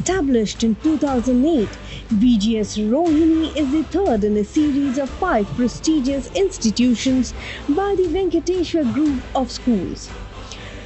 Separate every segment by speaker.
Speaker 1: Established in 2008, VGS Rohini is the third in a series of 5 prestigious institutions by the Venkateshwar Group of Schools.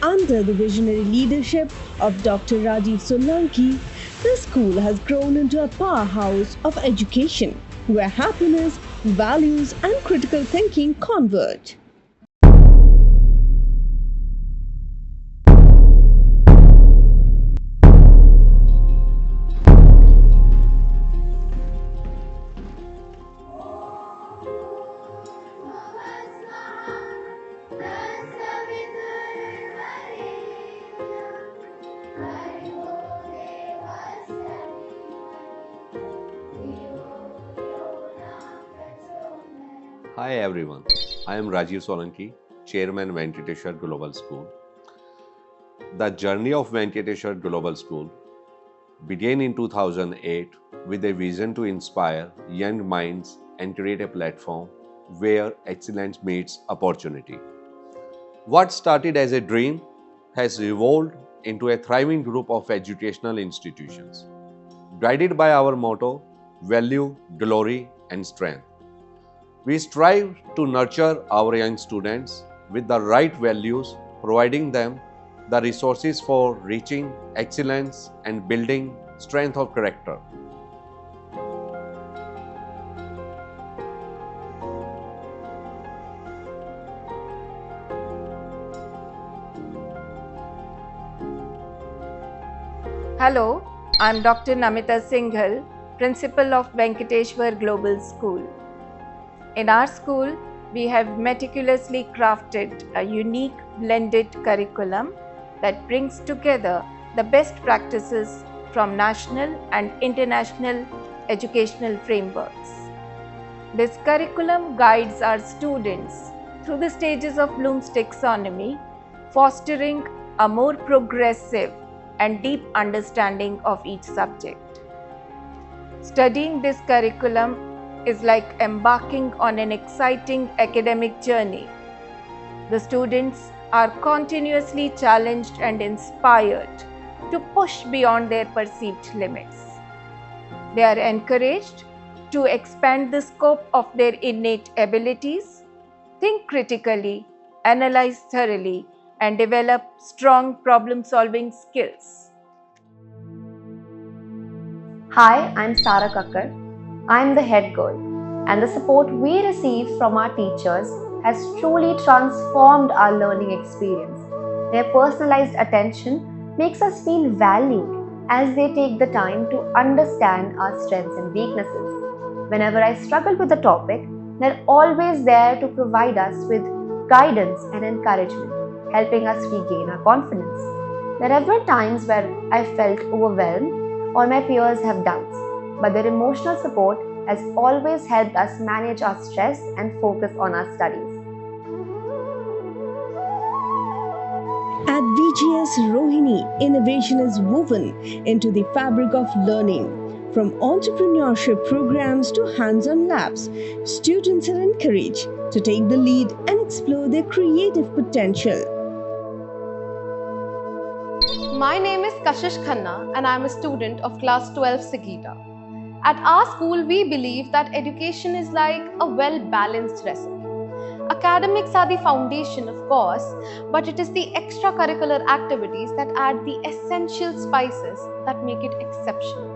Speaker 1: Under the visionary leadership of Dr. Rajiv Solanki, the school has grown into a powerhouse of education where happiness, values, and critical thinking converge.
Speaker 2: Hi everyone, I am Rajiv Solanki, Chairman Venkateshwar Global School. The journey of Venkateshwar Global School began in 2008 with a vision to inspire young minds and create a platform where excellence meets opportunity. What started as a dream has evolved into a thriving group of educational institutions, guided by our motto, value, glory, and strength. We strive to nurture our young students with the right values, providing them the resources for reaching excellence and building strength of character.
Speaker 3: Hello, I'm Dr. Namita Singhal, Principal of Venkateshwar Global School. In our school, we have meticulously crafted a unique blended curriculum that brings together the best practices from national and international educational frameworks. This curriculum guides our students through the stages of Bloom's taxonomy, fostering a more progressive and deep understanding of each subject. Studying this curriculum is like embarking on an exciting academic journey. The students are continuously challenged and inspired to push beyond their perceived limits. They are encouraged to expand the scope of their innate abilities, think critically, analyze thoroughly, and develop strong problem-solving skills.
Speaker 4: Hi, I'm Sara Kakkar. I'm the head girl, and the support we receive from our teachers has truly transformed our learning experience. Their personalized attention makes us feel valued as they take the time to understand our strengths and weaknesses. Whenever I struggle with a topic, they're always there to provide us with guidance and encouragement, helping us regain our confidence. There have been times where I felt overwhelmed or my peers have doubts, but their emotional support has always helped us manage our stress and focus on our studies.
Speaker 1: At VGS Rohini, innovation is woven into the fabric of learning. From entrepreneurship programs to hands-on labs, students are encouraged to take the lead and explore their creative potential.
Speaker 5: My name is Kashish Khanna and I am a student of class 12 Sigita. At our school, we believe that education is like a well-balanced recipe. Academics are the foundation, of course, but it is the extracurricular activities that add the essential spices that make it exceptional.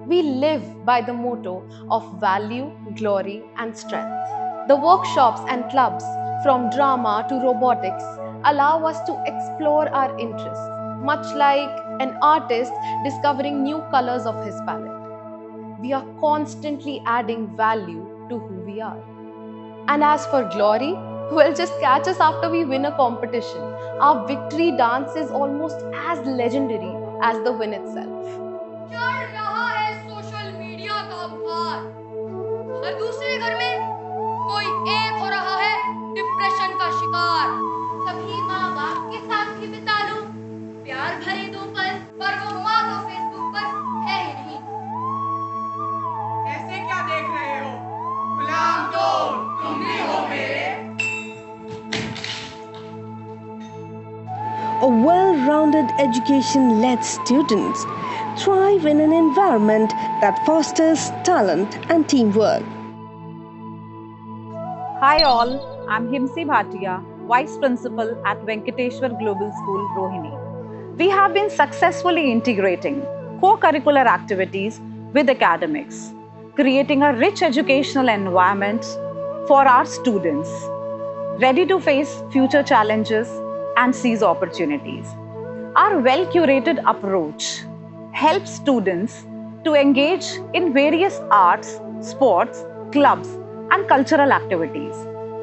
Speaker 5: We live by the motto of value, glory, and strength. The workshops and clubs, from drama to robotics, allow us to explore our interests, much like an artist discovering new colors of his palette. We are constantly adding value to who we are. And as for glory, well, just catch us after we win a competition. Our victory dance is almost as legendary as the win itself.
Speaker 6: चढ़ रहा है social media का भार, हर दूसरे घर में कोई एक हो रहा है डिप्रेशन का शिकार। कभी माँ बाप के साथ भी बिता लूं प्यार भरे 2 पल, पर वो माँ तो फेसबुक पर है ही नहीं।
Speaker 7: ऐसे क्या देख रहे हो? गुलाम तो तुम भी हो मेरे।
Speaker 1: A well well-rounded education lets students thrive in an environment that fosters talent and teamwork.
Speaker 8: Hi all, I'm Himsi Bhatia, Vice Principal at Venkateshwar Global School, Rohini. We have been successfully integrating co-curricular activities with academics, creating a rich educational environment for our students, ready to face future challenges and seize opportunities. Our well-curated approach helps students to engage in various arts, sports, clubs, and cultural activities,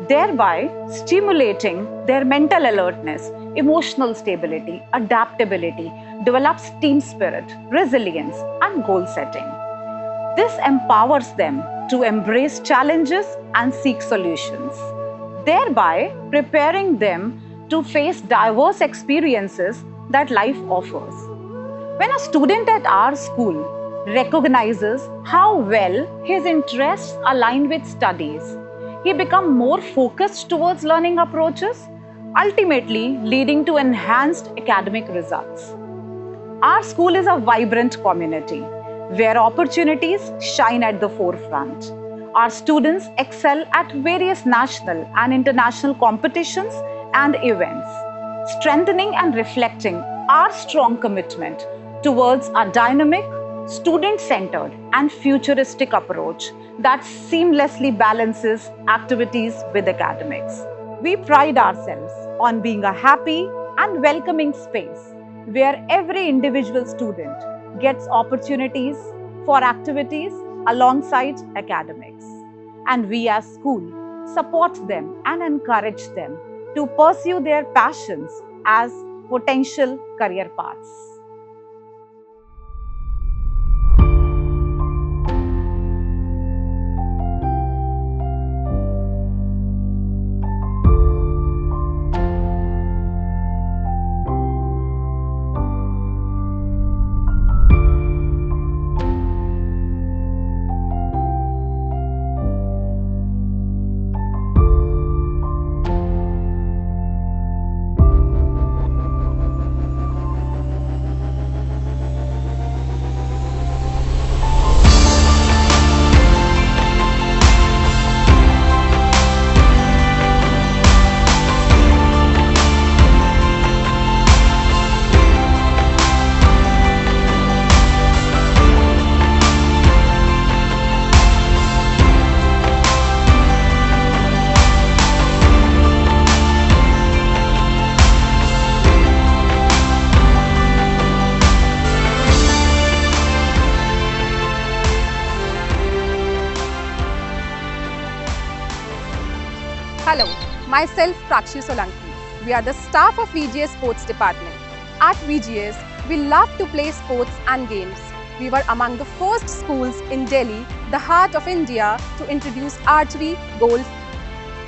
Speaker 8: thereby stimulating their mental alertness, emotional stability, adaptability, develops team spirit, resilience, and goal setting. This empowers them to embrace challenges and seek solutions, thereby preparing them to face diverse experiences that life offers. When a student at our school recognizes how well his interests align with studies, he becomes more focused towards learning approaches, ultimately leading to enhanced academic results. Our school is a vibrant community where opportunities shine at the forefront. Our students excel at various national and international competitions and events, strengthening and reflecting our strong commitment towards a dynamic, student-centered and futuristic approach that seamlessly balances activities with academics. We pride ourselves on being a happy and welcoming space where every individual student gets opportunities for activities alongside academics. And we as school support them and encourage them to pursue their passions as potential career paths.
Speaker 9: Hello, myself Prakshi Solanki. We are the staff of VGS Sports Department. At VGS, we love to play sports and games. We were among the first schools in Delhi, the heart of India, to introduce archery, golf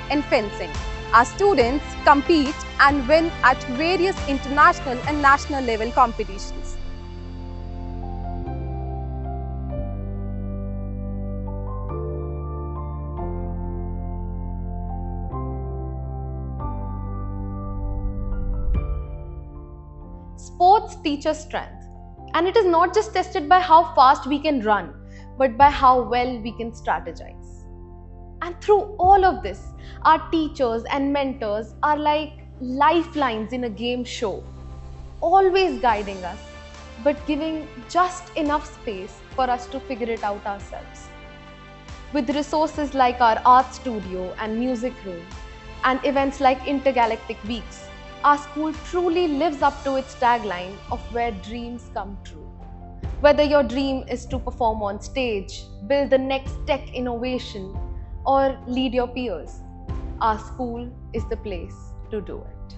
Speaker 9: and fencing. Our students compete and win at various international and national level competitions.
Speaker 5: Sports teach us strength, and it is not just tested by how fast we can run, but by how well we can strategize. And through all of this, our teachers and mentors are like lifelines in a game show, always guiding us, but giving just enough space for us to figure it out ourselves. With resources like our art studio and music room, and events like Intergalactic Weeks, our school truly lives up to its tagline of where dreams come true. Whether your dream is to perform on stage, build the next tech innovation, or lead your peers, our school is the place to do it.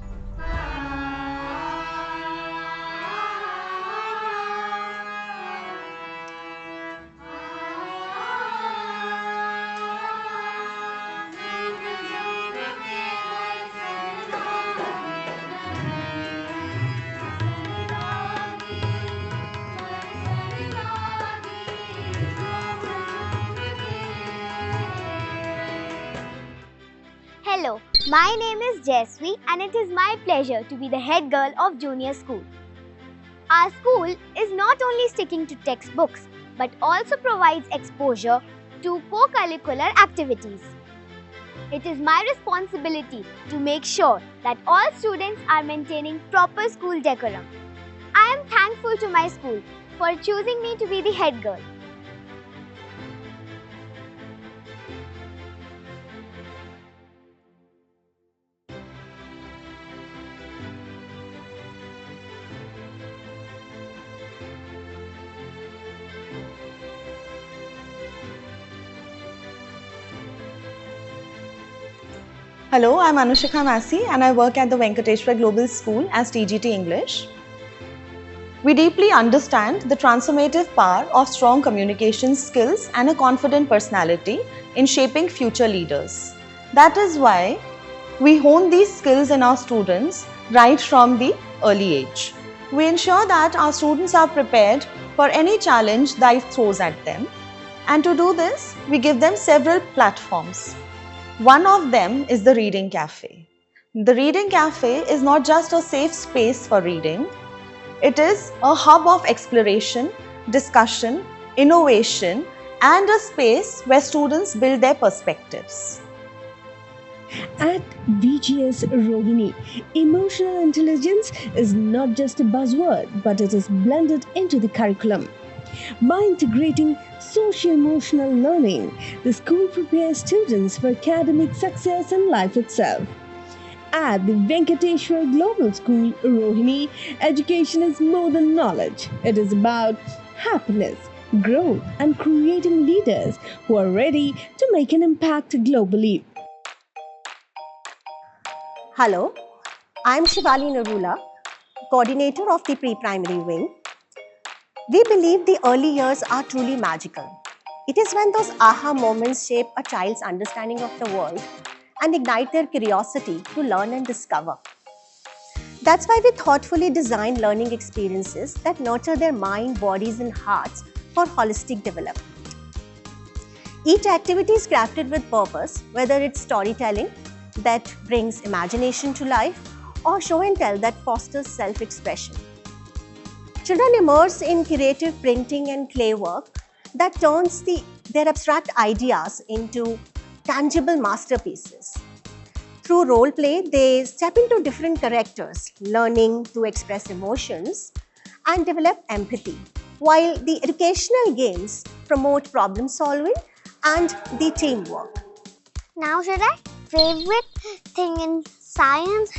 Speaker 10: Hello, my name is Jasvi and it is my pleasure to be the head girl of junior school. Our school is not only sticking to textbooks but also provides exposure to co-curricular activities. It is my responsibility to make sure that all students are maintaining proper school decorum. I am thankful to my school for choosing me to be the head girl.
Speaker 11: Hello, I'm Anushika Massey and I work at the Venkateshwar Global School as TGT English. We deeply understand the transformative power of strong communication skills and a confident personality in shaping future leaders. That is why we hone these skills in our students right from the early age. We ensure that our students are prepared for any challenge life throws at them. And to do this, we give them several platforms. One of them is the Reading Cafe. The Reading Cafe is not just a safe space for reading. It is a hub of exploration, discussion, innovation, and a space where students build their perspectives.
Speaker 1: At VGS Rohini, emotional intelligence is not just a buzzword, but it is blended into the curriculum. By integrating socio-emotional learning, the school prepares students for academic success and life itself. At the Venkateshwar Global School, Rohini, education is more than knowledge. It is about happiness, growth, and creating leaders who are ready to make an impact globally.
Speaker 12: Hello, I am Shivali Narula, coordinator of the pre-primary wing. We believe the early years are truly magical. It is when those aha moments shape a child's understanding of the world and ignite their curiosity to learn and discover. That's why we thoughtfully design learning experiences that nurture their mind, bodies, and hearts for holistic development. Each activity is crafted with purpose, whether it's storytelling that brings imagination to life or show and tell that fosters self-expression. Children immerse in creative printing and clay work that turns their abstract ideas into tangible masterpieces. Through role play, they step into different characters, learning to express emotions and develop empathy, while the educational games promote problem solving and the teamwork.
Speaker 10: Now, favorite thing in science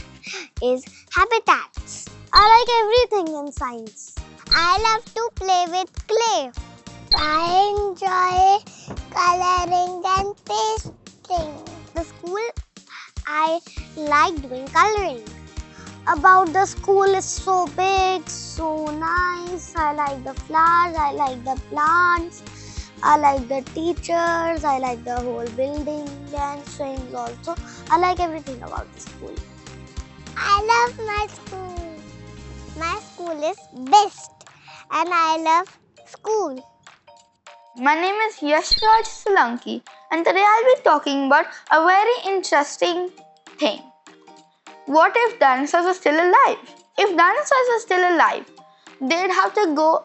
Speaker 10: is habitats. I like everything in science. I love to play with clay. I enjoy coloring and pasting. The school, I like doing coloring. About the school is so big, so nice. I like the flowers, I like the plants, I like the teachers, I like the whole building and swings also. I like everything about the school. I love my school. My school is best and I love school.
Speaker 13: My name is Yashraj Solanki and today I'll be talking about a very interesting thing. What if dinosaurs are still alive? If dinosaurs are still alive, they'd have to go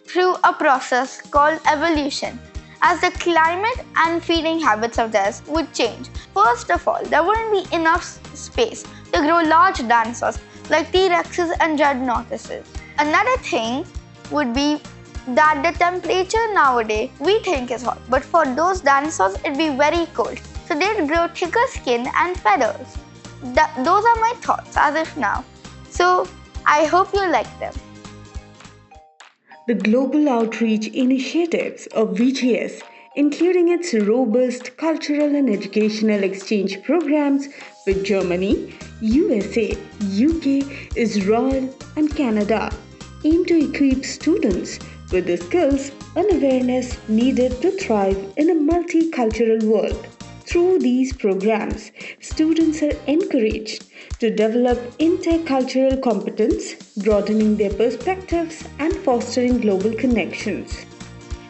Speaker 13: through a process called evolution, as the climate and feeding habits of theirs would change. First of all, there wouldn't be enough space to grow large dinosaurs like T-Rexes and Dreadnoughtuses. Another thing would be that the temperature nowadays we think is hot, but for those dinosaurs it'd be very cold. So they'd grow thicker skin and feathers. Those are my thoughts as of now. So I hope you like them.
Speaker 1: The global outreach initiatives of VGS, including its robust cultural and educational exchange programs with Germany, USA, UK, Israel, and Canada, aim to equip students with the skills and awareness needed to thrive in a multicultural world. Through these programs, students are encouraged to develop intercultural competence, broadening their perspectives and fostering global connections.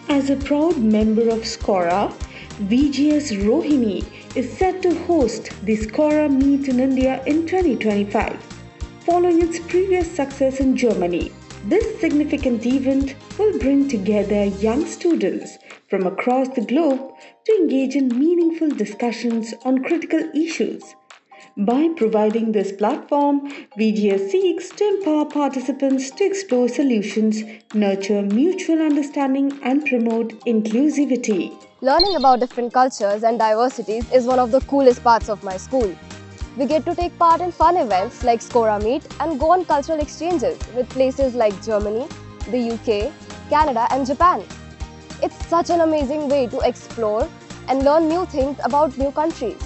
Speaker 1: As a proud member of SCORA,
Speaker 14: VGS Rohini is set to host the Scora Meet in India in 2025, following its previous success in Germany. This significant event will bring together young students from across the globe to engage in meaningful discussions on critical issues. By providing this platform, VGS seeks to empower participants to explore solutions, nurture mutual understanding, and promote inclusivity.
Speaker 15: Learning about different cultures and diversities is one of the coolest parts of my school. We get to take part in fun events like Scora Meet and go on cultural exchanges with places like Germany, the UK, Canada and Japan. It's such an amazing way to explore and learn new things about new countries.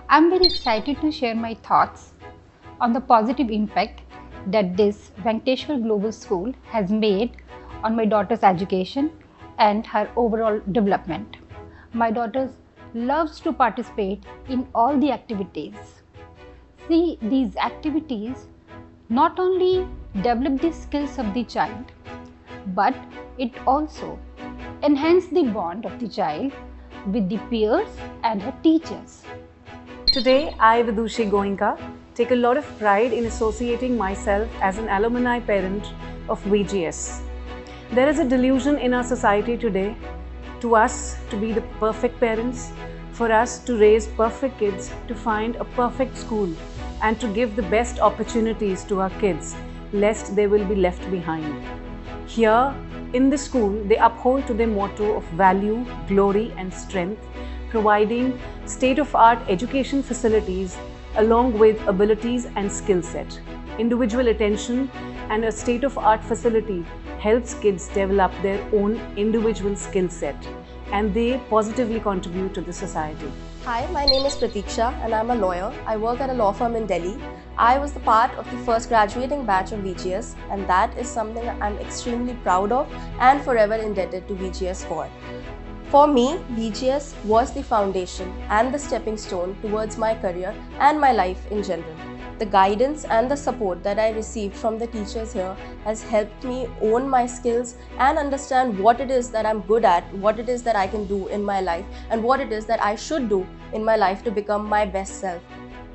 Speaker 16: I'm very excited to share my thoughts on the positive impact that this Venkateshwar Global School has made on my daughter's education and her overall development. My daughter loves to participate in all the activities. See, these activities not only develop the skills of the child, but it also enhances the bond of the child with the peers and her teachers.
Speaker 17: Today, I, Vidushi Goenka, take a lot of pride in associating myself as an alumni parent of VGS. There is a delusion in our society today to us to be the perfect parents, for us to raise perfect kids, to find a perfect school and to give the best opportunities to our kids, lest they will be left behind. Here in the school, they uphold to their motto of value, glory and strength, providing state-of-art education facilities along with abilities and skill set. Individual attention and a state-of-art facility helps kids develop their own individual skill set, and they positively contribute to the society.
Speaker 15: Hi, my name is Pratiksha and I'm a lawyer. I work at a law firm in Delhi. I was the part of the first graduating batch of VGS, and that is something I'm extremely proud of and forever indebted to VGS for. For me, VGS was the foundation and the stepping stone towards my career and my life in general. The guidance and the support that I received from the teachers here has helped me own my skills and understand what it is that I'm good at, what it is that I can do in my life, and what it is that I should do in my life to become my best self.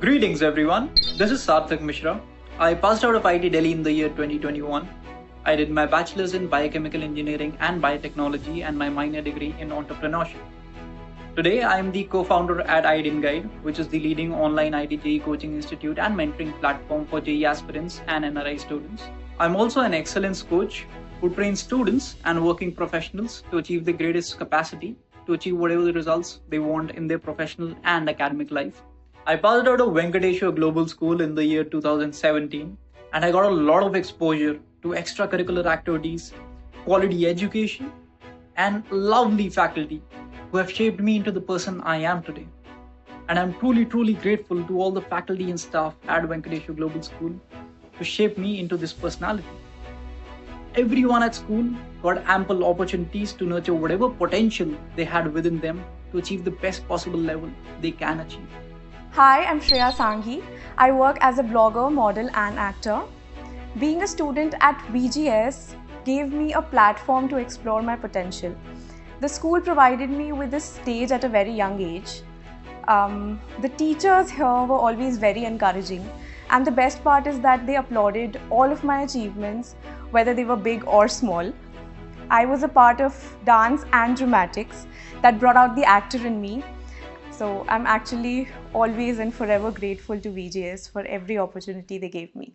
Speaker 18: Greetings everyone, this is Sarthak Mishra. I passed out of IIT Delhi in the year 2021. I did my bachelor's in biochemical engineering and biotechnology and my minor degree in entrepreneurship. Today, I am the co-founder at IIT Guide, which is the leading online IIT JEE coaching institute and mentoring platform for JEE aspirants and NRI students. I'm also an excellence coach who trains students and working professionals to achieve the greatest capacity to achieve whatever the results they want in their professional and academic life. I passed out of Venkateshwar Global School in the year 2017, and I got a lot of exposure to extracurricular activities, quality education, and lovely faculty who have shaped me into the person I am today. And I'm truly grateful to all the faculty and staff at Venkateshwar Global School to shape me into this personality. Everyone at school got ample opportunities to nurture whatever potential they had within them to achieve the best possible level they can achieve.
Speaker 19: Hi, I'm Shreya Sanghi. I work as a blogger, model and actor. Being a student at VGS gave me a platform to explore my potential. The school provided me with this stage at a very young age. The teachers here were always very encouraging, and the best part is that they applauded all of my achievements, whether they were big or small. I was a part of dance and dramatics that brought out the actor in me. So I'm actually always and forever grateful to VGS for every opportunity they gave me.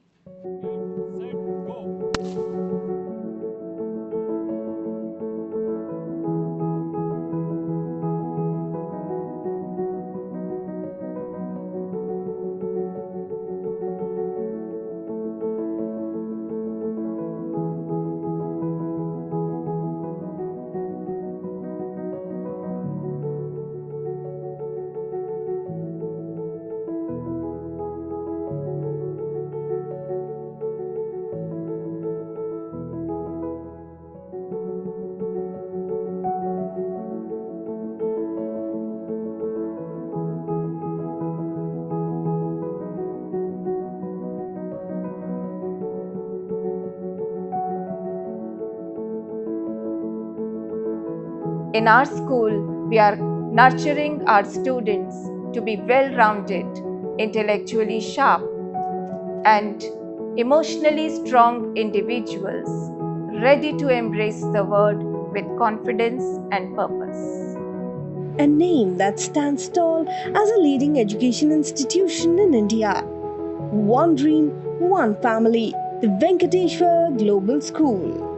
Speaker 3: In our school, we are nurturing our students to be well-rounded, intellectually sharp, and emotionally strong individuals, ready to embrace the world with confidence and purpose.
Speaker 1: A name that stands tall as a leading education institution in India. One dream, one family, the Venkateshwar Global School.